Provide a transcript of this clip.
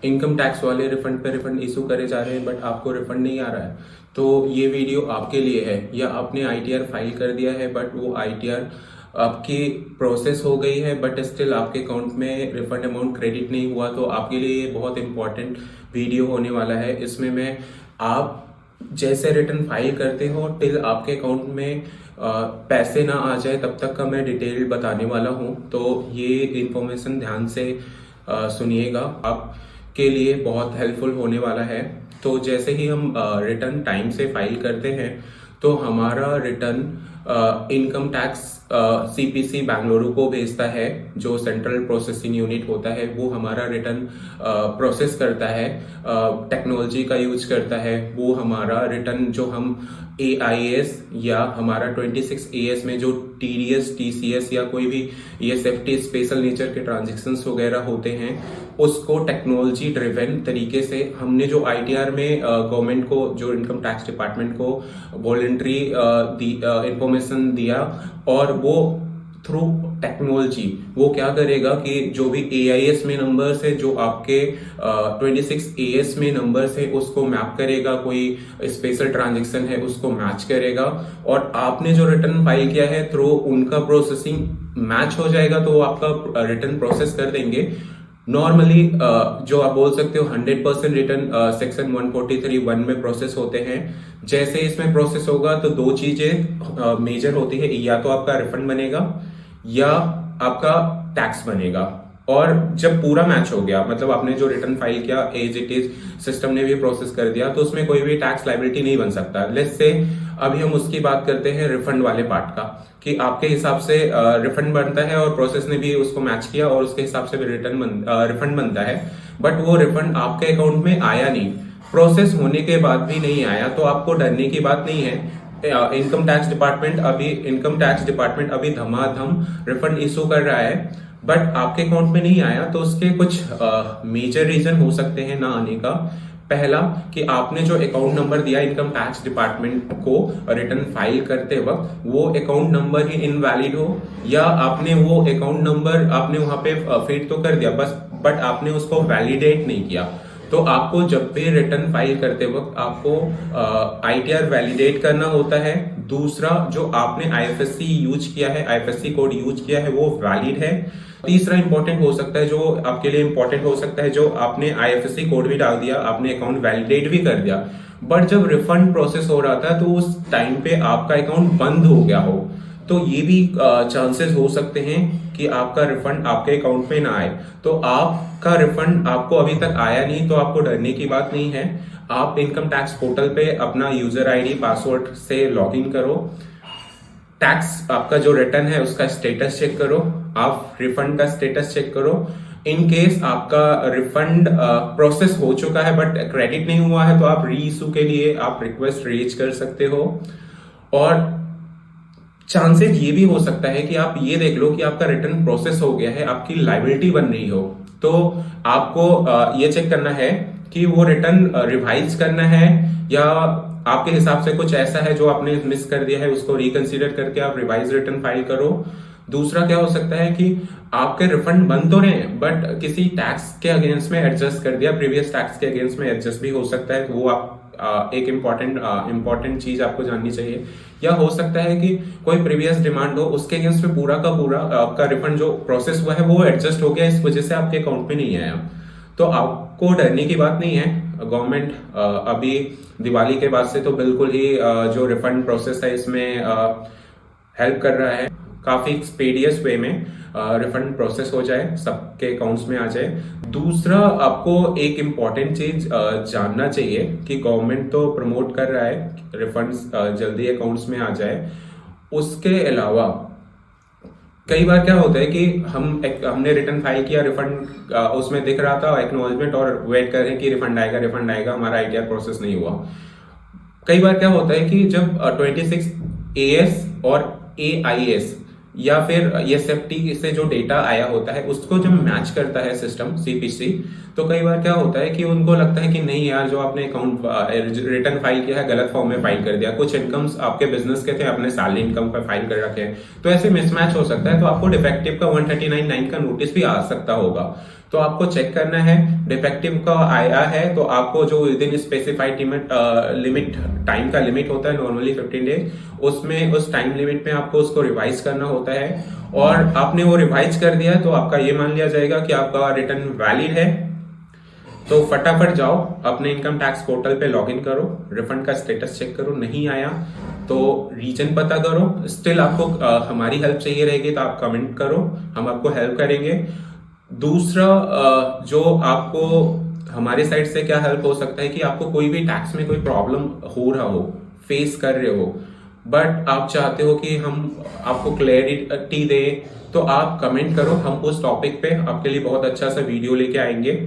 Income tax वाले refund पे refund issue करे जा रहे हैं बट आपको रिफंड नहीं आ रहा है, तो ये वीडियो आपके लिए है। या आपने आईटीआर फाइल कर दिया है बट वो आईटीआर आपकी प्रोसेस हो गई है बट स्टिल आपके अकाउंट में रिफंड अमाउंट क्रेडिट नहीं हुआ, तो आपके लिए ये बहुत इंपॉर्टेंट वीडियो होने वाला है। इसमें मैं आप जैसे रिटर्न फाइल करते हो टिल आपके अकाउंट में पैसे ना आ जाए तब तक का मैं डिटेल बताने वाला हूँ। तो ये इंफॉर्मेशन ध्यान से सुनिएगा, आपके लिए बहुत हेल्पफुल होने वाला है। तो जैसे ही हम रिटर्न टाइम से फाइल करते हैं तो हमारा return income tax CPC Bengaluru को भेजता है, जो सेंट्रल प्रोसेसिंग यूनिट होता है वो हमारा रिटर्न प्रोसेस करता है, टेक्नोलॉजी का यूज करता है। वो हमारा रिटर्न जो हम AIS या हमारा 26 AS में जो TDS TCS या कोई भी ये सेफ्टी स्पेशल नेचर के ट्रांजेक्शन्स वगैरह होते हैं, उसको टेक्नोलॉजी ड्रिवन तरीके से हमने जो ITR में गवर्नमेंट को, जो इनकम टैक्स डिपार्टमेंट को वॉलंटरी इंफॉर्मेशन दिया, और वो थ्रू टेक्नोलॉजी वो क्या करेगा कि जो भी AIS में नंबर्स है, जो आपके 26 AS में नंबर्स है, उसको मैप करेगा, कोई स्पेशल ट्रांजेक्शन है उसको मैच करेगा, और आपने जो रिटर्न फाइल किया है थ्रू उनका प्रोसेसिंग मैच हो जाएगा तो वो आपका रिटर्न प्रोसेस कर देंगे। नॉर्मली जो आप बोल सकते हो 100% रिटर्न सेक्शन 143(1) में प्रोसेस होते हैं। जैसे इसमें प्रोसेस होगा तो दो चीजें मेजर होती है, या तो आपका रिफंड बनेगा या आपका टैक्स बनेगा। और जब पूरा मैच हो गया, मतलब आपने जो रिटर्न फाइल किया एज इट इज, सिस्टम ने भी प्रोसेस कर दिया, तो उसमें कोई भी टैक्स लायबिलिटी नहीं बन सकता। लेट्स से अभी हम उसकी बात करते हैं रिफंड वाले पार्ट का, कि आपके हिसाब से रिफंड बनता है और प्रोसेस ने भी उसको मैच किया और उसके हिसाब से भी रिफंड बनता है, बट वो रिफंड आपके अकाउंट में आया नहीं, प्रोसेस होने के बाद भी नहीं आया, तो आपको डरने की बात नहीं है। इनकम टैक्स डिपार्टमेंट अभी धमाधम रिफंड इशू कर रहा है, बट आपके अकाउंट में नहीं आया तो उसके कुछ मेजर रीजन हो सकते हैं ना आने का। पहला, कि आपने जो अकाउंट नंबर दिया इनकम टैक्स डिपार्टमेंट को रिटर्न फाइल करते वक्त, वो अकाउंट नंबर ही इनवैलिड हो, या आपने वो अकाउंट नंबर आपने वहां पे फीड तो कर दिया बस, बट आपने उसको वैलिडेट नहीं किया। तो आपको जब भी रिटर्न फाइल करते वक्त आपको ITR वैलिडेट करना होता है। दूसरा, जो आपने IFSC यूज किया है, IFSC कोड यूज किया है, वो वैलिड है। तीसरा इंपॉर्टेंट हो सकता है, जो आपके लिए इंपॉर्टेंट हो सकता है, जो आपने IFSC कोड भी डाल दिया, आपने अकाउंट वैलिडेट भी कर दिया, बट जब रिफंड प्रोसेस हो रहा था तो उस टाइम पे आपका अकाउंट बंद हो गया हो, तो ये भी चांसेस हो सकते हैं कि आपका रिफंड आपके अकाउंट में ना आए। तो आपका रिफंड आपको अभी तक आया नहीं तो आपको डरने की बात नहीं है। आप इनकम टैक्स पोर्टल पे अपना यूजर ID पासवर्ड से लॉग इन करो, टैक्स आपका जो रिटर्न है उसका स्टेटस चेक करो, आप रिफंड का स्टेटस चेक करो। इन केस आपका रिफंड प्रोसेस हो चुका है बट क्रेडिट नहीं हुआ है तो आप री इशू के लिए आप रिक्वेस्ट रेज कर सकते हो। और चांसेस ये भी हो सकता है कि आप ये देख लो कि आपका रिटर्न प्रोसेस हो गया है, आपकी लायबिलिटी बन रही हो, तो आपको ये चेक करना है कि वो रिटर्न रिवाइज करना है, या आपके हिसाब से कुछ ऐसा है जो आपने मिस कर दिया है, उसको रिकंसीडर करके आप रिवाइज रिटर्न फाइल करो। दूसरा क्या हो सकता है कि आपके रिफंड बन तो रहे हैं बट किसी टैक्स के अगेंस्ट में एडजस्ट कर दिया, प्रीवियस टैक्स के अगेंस्ट में एडजस्ट भी हो सकता है, वो आप एक इम्पॉर्टेंट चीज आपको जाननी चाहिए। या हो सकता है कि कोई प्रीवियस डिमांड हो, उसके अगेंस्ट में पूरा का पूरा आपका रिफंड जो प्रोसेस हुआ है वो एडजस्ट हो गया, इस वजह से आपके अकाउंट में नहीं आया। तो आपको डरने की बात नहीं है। गवर्नमेंट अभी दिवाली के बाद से तो बिल्कुल ही जो रिफंड प्रोसेस है इसमें हेल्प कर रहा है, काफी एक्सपीडियस वे में रिफंड प्रोसेस हो जाए, सबके अकाउंट्स में आ जाए। दूसरा, आपको एक इम्पॉर्टेंट चीज जानना चाहिए कि गवर्नमेंट तो प्रमोट कर रहा है रिफंड्स जल्दी अकाउंट्स में आ जाए, उसके अलावा कई बार क्या होता है कि हमने रिटर्न फाइल किया, रिफंड उसमें दिख रहा था एक्नॉलेजमेंट, और वेट कर रहे हैं कि रिफंड आएगा, हमारा ITR प्रोसेस नहीं हुआ। कई बार क्या होता है कि जब 26 AS और AIS या फिर SFT से जो डेटा आया होता है उसको जब मैच करता है सिस्टम CPC, तो कई बार क्या होता है कि उनको लगता है कि नहीं यार, जो आपने अकाउंट रिटर्न फाइल किया है गलत फॉर्म में फाइल कर दिया, कुछ इनकम्स आपके बिजनेस के थे, आपने सैलरी इनकम का फाइल कर रखे हैं, तो ऐसे मिसमैच हो सकता है। तो आपको डिफेक्टिव का 139(9) का नोटिस भी आ सकता होगा। तो आपको चेक करना है, डिफेक्टिव का आया है तो आपको जो with in specified limit time का लिमिट होता है नॉर्मली 15 डेज, उसमें उस टाइम लिमिट में आपको उसको रिवाइज करना होता है। और आपने वो रिवाइज कर दिया तो आपका ये मान लिया जाएगा कि आपका रिटर्न वैलिड है। तो फटाफट जाओ अपने इनकम टैक्स पोर्टल पे लॉगिन करो, रिफंड का स्टेटस चेक करो, नहीं आया तो रीजन पता करो। स्टिल आपको हमारी हेल्प चाहिए रहेगी तो आप कमेंट करो, हम आपको हेल्प करेंगे। दूसरा जो आपको हमारे साइड से क्या हेल्प हो सकता है कि आपको कोई भी टैक्स में कोई प्रॉब्लम हो रहा हो, फेस कर रहे हो, बट आप चाहते हो कि हम आपको क्लैरिटी दें, तो आप कमेंट करो, हम उस टॉपिक पे आपके लिए बहुत अच्छा सा वीडियो लेके आएंगे।